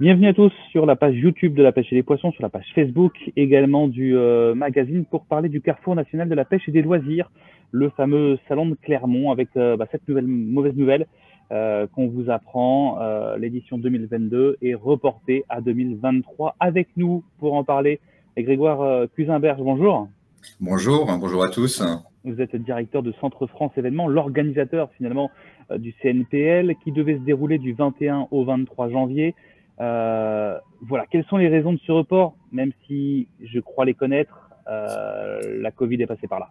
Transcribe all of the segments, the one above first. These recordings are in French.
Bienvenue à tous sur la page YouTube de la pêche et des poissons, sur la page Facebook également du magazine pour parler du Carrefour national de la pêche et des loisirs, le fameux salon de Clermont avec cette mauvaise nouvelle qu'on vous apprend. L'édition 2022 est reportée à 2023. Avec nous pour en parler, Grégoire Cuisinberge, bonjour. Bonjour, bonjour à tous. Vous êtes directeur de Centre France Événements, l'organisateur finalement du CNPL qui devait se dérouler du 21 au 23 janvier. Voilà, quelles sont les raisons de ce report, même si je crois les connaître, la Covid est passée par là.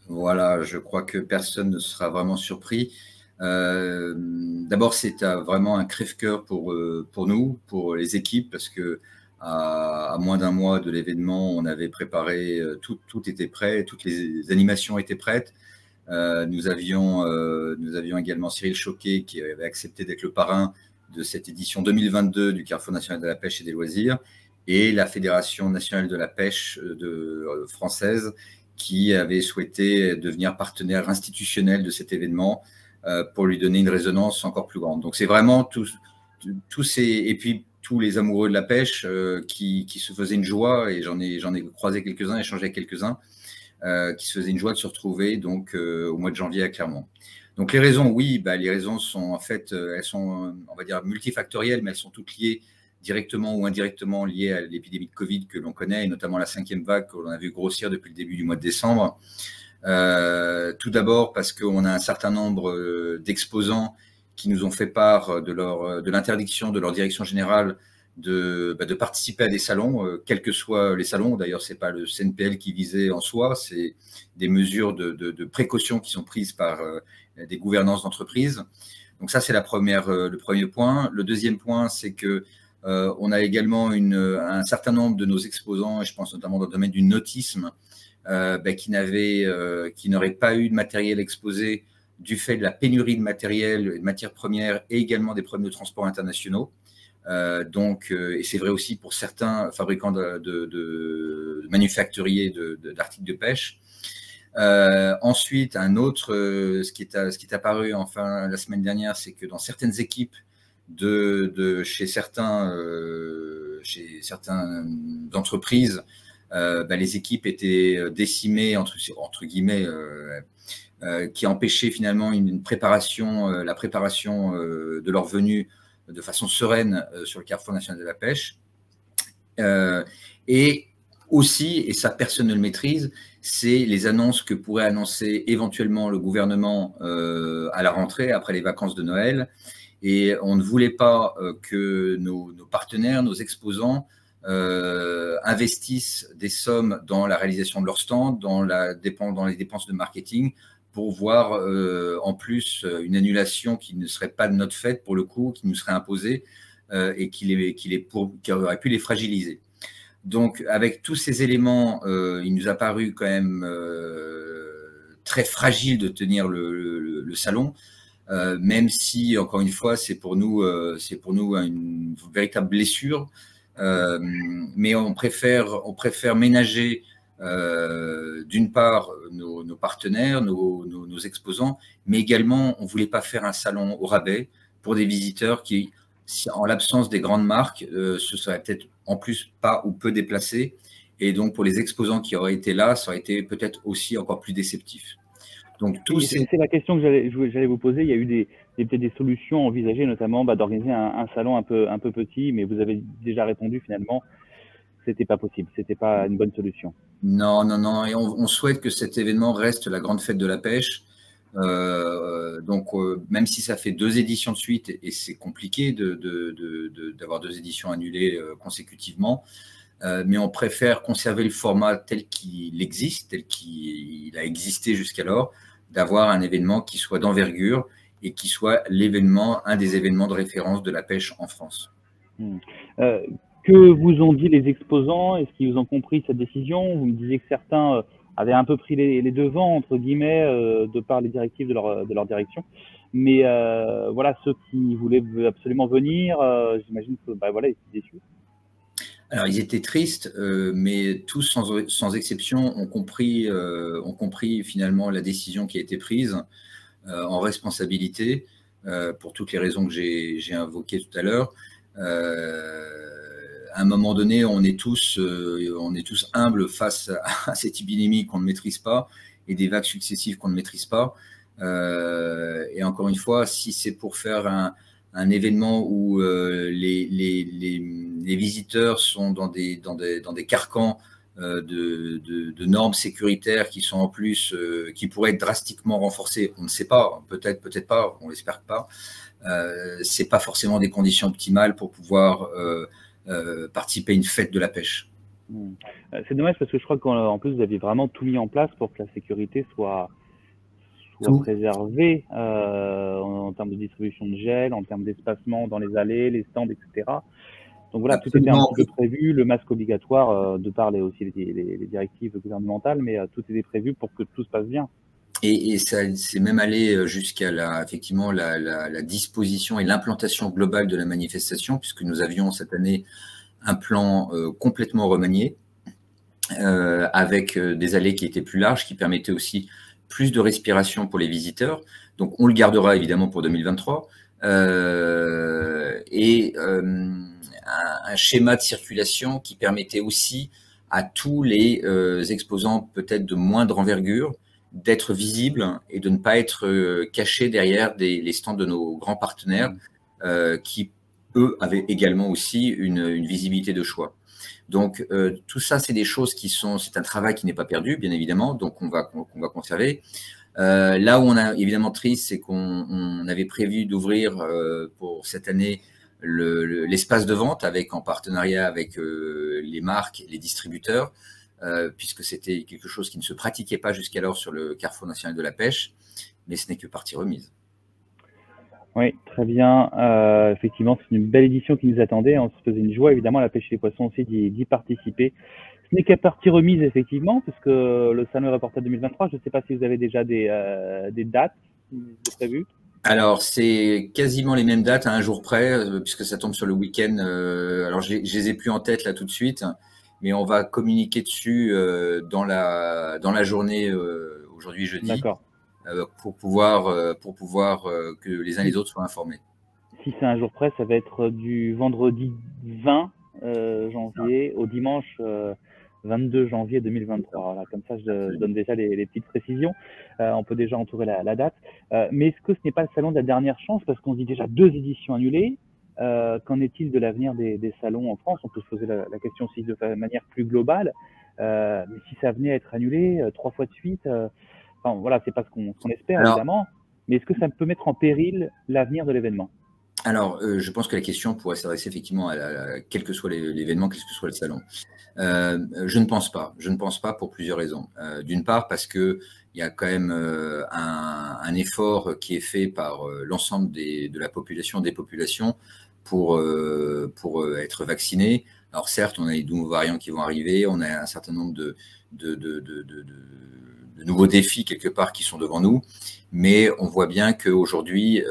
Voilà, je crois que personne ne sera vraiment surpris. D'abord, c'est vraiment un crève-cœur pour nous, pour les équipes, parce que à moins d'un mois de l'événement, on avait préparé, tout était prêt, toutes les animations étaient prêtes. Nous avions également Cyril Choquet qui avait accepté d'être le parrain de cette édition 2022 du Carrefour national de la pêche et des loisirs, et la Fédération nationale de la pêche française qui avait souhaité devenir partenaire institutionnel de cet événement pour lui donner une résonance encore plus grande. Donc c'est vraiment tous ces, et puis tous les amoureux de la pêche qui se faisaient une joie, et j'en ai croisé quelques-uns, échangé avec quelques-uns, qui se faisaient une joie de se retrouver donc au mois de janvier à Clermont. Donc les raisons, oui, les raisons sont en fait, elles sont, on va dire, multifactorielles, mais elles sont toutes liées directement ou indirectement liées à l'épidémie de Covid que l'on connaît, et notamment la 5e vague que l'on a vu grossir depuis le début du mois de décembre. Tout d'abord parce qu'on a un certain nombre d'exposants qui nous ont fait part de l'interdiction de leur direction générale de participer à des salons, quels que soient les salons. D'ailleurs, ce n'est pas le CNPL qui visait en soi, c'est des mesures de précaution qui sont prises par des gouvernances d'entreprise. Donc ça, c'est le premier point. Le deuxième point, c'est que on a également un certain nombre de nos exposants, et je pense notamment dans le domaine du nautisme, qui n'auraient pas eu de matériel exposé du fait de la pénurie de matériel et de matières premières, et également des problèmes de transport internationaux. Et c'est vrai aussi pour certains fabricants de manufacturiers d'articles de pêche. Ensuite, ce qui est apparu enfin la semaine dernière, c'est que dans certaines équipes chez certaines entreprises, les équipes étaient décimées entre guillemets, qui empêchait finalement la préparation de leur venue de façon sereine sur le Carrefour national de la pêche. Et aussi, et ça personne ne le maîtrise, c'est les annonces que pourrait annoncer éventuellement le gouvernement à la rentrée, après les vacances de Noël. Et on ne voulait pas que nos partenaires, nos exposants, investissent des sommes dans la réalisation de leur stand, dans les dépenses de marketing, pour voir en plus une annulation qui ne serait pas de notre fait pour le coup, qui nous serait imposée et qui aurait pu les fragiliser. Donc, avec tous ces éléments, il nous a paru quand même très fragile de tenir le salon, même si, encore une fois, c'est pour nous une véritable blessure. Mais on préfère ménager d'une part nos partenaires, nos exposants, mais également on ne voulait pas faire un salon au rabais pour des visiteurs qui, en l'absence des grandes marques, se seraient peut-être en plus pas ou peu déplacés. Et donc pour les exposants qui auraient été là, ça aurait été peut-être aussi encore plus déceptif. Donc c'est la question que j'allais vous poser. Il y a eu peut-être des solutions envisagées, notamment d'organiser un salon un peu petit, mais vous avez déjà répondu finalement, c'était pas possible, c'était pas une bonne solution. Non, non, non. Et on souhaite que cet événement reste la grande fête de la pêche. Même si ça fait 2 éditions de suite, et c'est compliqué d'avoir 2 éditions annulées consécutivement, mais on préfère conserver le format tel qu'il existe, tel qu'il a existé jusqu'alors, d'avoir un événement qui soit d'envergure et qui soit un des événements de référence de la pêche en France. Que vous ont dit les exposants? Est-ce qu'ils ont compris cette décision? Vous me disiez que certains avaient un peu pris les devants, entre guillemets, de par les directives de leur direction. Mais voilà, ceux qui voulaient absolument venir, j'imagine que voilà, ils étaient déçus. Alors, ils étaient tristes, mais tous, sans exception, ont compris finalement la décision qui a été prise en responsabilité, pour toutes les raisons que j'ai invoquées tout à l'heure. à un moment donné, on est tous humbles face à cette épidémie qu'on ne maîtrise pas et des vagues successives qu'on ne maîtrise pas. Et encore une fois, si c'est pour faire un événement où les visiteurs sont dans des carcans de normes sécuritaires qui sont en plus, qui pourraient être drastiquement renforcées, on ne sait pas, peut-être pas, on l'espère pas. C'est pas forcément des conditions optimales pour pouvoir participer à une fête de la pêche. C'est dommage parce que je crois qu'en plus vous aviez vraiment tout mis en place pour que la sécurité soit préservée en termes de distribution de gel, en termes d'espacement dans les allées, les stands, etc. Donc voilà, absolument. Tout était un petit peu prévu, le masque obligatoire de par aussi les directives gouvernementales, mais tout était prévu pour que tout se passe bien. Et ça c'est même allé jusqu'à effectivement la disposition et l'implantation globale de la manifestation, puisque nous avions cette année un plan complètement remanié, avec des allées qui étaient plus larges, qui permettaient aussi plus de respiration pour les visiteurs. Donc on le gardera évidemment pour 2023. Un schéma de circulation qui permettait aussi à tous les exposants peut-être de moindre envergure d'être visibles et de ne pas être cachés derrière les stands de nos grands partenaires qui, eux, avaient également aussi une visibilité de choix. Donc, tout ça, c'est des choses c'est un travail qui n'est pas perdu, bien évidemment, donc on va conserver. Là où on a évidemment triste, c'est qu'on avait prévu d'ouvrir pour cette année l'espace de vente en partenariat avec les marques et les distributeurs, puisque c'était quelque chose qui ne se pratiquait pas jusqu'alors sur le Carrefour national de la pêche, mais ce n'est que partie remise. Oui, très bien. Effectivement, c'est une belle édition qui nous attendait. On se faisait une joie, évidemment, à la pêche et les poissons aussi d'y participer. Ce n'est qu'à partie remise, effectivement, parce que le salon est reporté à 2023. Je ne sais pas si vous avez déjà des dates prévues. Alors, c'est quasiment les mêmes dates à un jour près, puisque ça tombe sur le week-end. Alors, je les ai plus en tête là tout de suite, mais on va communiquer dessus dans la journée aujourd'hui jeudi, pour pouvoir que les uns et les autres soient informés. Si c'est un jour près, ça va être du vendredi 20 janvier au dimanche 22 janvier 2023. Voilà, comme ça, je donne déjà les petites précisions. On peut déjà entourer la date. Mais est-ce que ce n'est pas le salon de la dernière chance? Parce qu'on dit déjà 2 éditions annulées. Qu'en est-il de l'avenir des salons en France? On peut se poser la question aussi de manière plus globale. Mais si ça venait à être annulé 3 fois de suite, enfin voilà, c'est pas ce qu'on espère, évidemment. Mais est-ce que ça peut mettre en péril l'avenir de l'événement? Alors, je pense que la question pourrait s'adresser effectivement à quel que soit l'événement, quel que soit le salon. Je ne pense pas. Je ne pense pas pour plusieurs raisons. D'une part, parce que il y a quand même un effort qui est fait par l'ensemble de la population, des populations, pour être vaccinés. Alors certes, on a des nouveaux variants qui vont arriver, on a un certain nombre de nouveaux défis quelque part qui sont devant nous, mais on voit bien qu'aujourd'hui,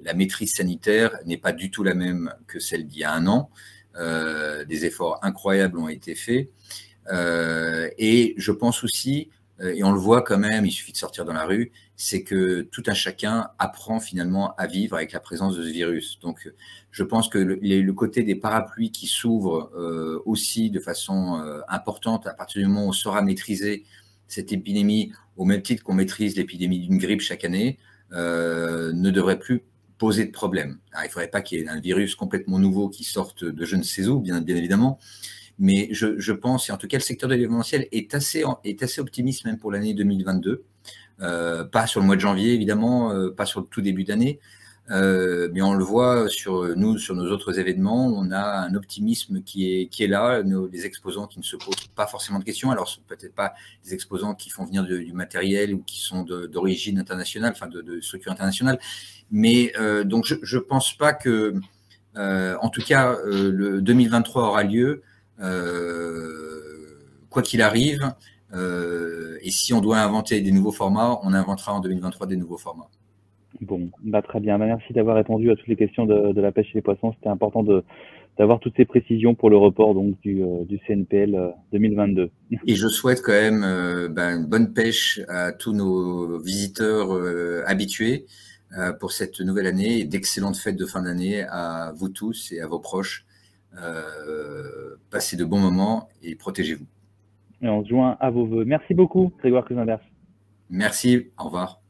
la maîtrise sanitaire n'est pas du tout la même que celle d'il y a un an. Des efforts incroyables ont été faits. Et je pense aussi, et on le voit quand même, il suffit de sortir dans la rue, c'est que tout un chacun apprend finalement à vivre avec la présence de ce virus. Donc, je pense que le côté des parapluies qui s'ouvrent aussi de façon importante à partir du moment où on saura maîtriser cette épidémie, au même titre qu'on maîtrise l'épidémie d'une grippe chaque année, ne devrait plus poser de problème. Alors, il ne faudrait pas qu'il y ait un virus complètement nouveau qui sorte de je ne sais où, bien évidemment, mais je pense, et en tout cas le secteur de l'événementiel est assez optimiste même pour l'année 2022, pas sur le mois de janvier évidemment, pas sur le tout début d'année, mais on le voit sur nos autres événements, on a un optimisme qui est là, les exposants qui ne se posent pas forcément de questions, alors ce ne sont peut-être pas des exposants qui font venir du matériel ou qui sont d'origine internationale, enfin de structure internationale, mais donc je ne pense pas que, en tout cas, le 2023 aura lieu, quoi qu'il arrive, et si on doit inventer des nouveaux formats, on inventera en 2023 des nouveaux formats. Bon, très bien. Merci d'avoir répondu à toutes les questions de la pêche et les poissons. C'était important d'avoir toutes ces précisions pour le report donc du CNPL 2022. Et je souhaite quand même une bonne pêche à tous nos visiteurs habitués pour cette nouvelle année et d'excellentes fêtes de fin d'année à vous tous et à vos proches passez de bons moments et protégez-vous. Et on se joint à vos voeux. Merci beaucoup, Grégoire Cuisinvers. Merci, au revoir.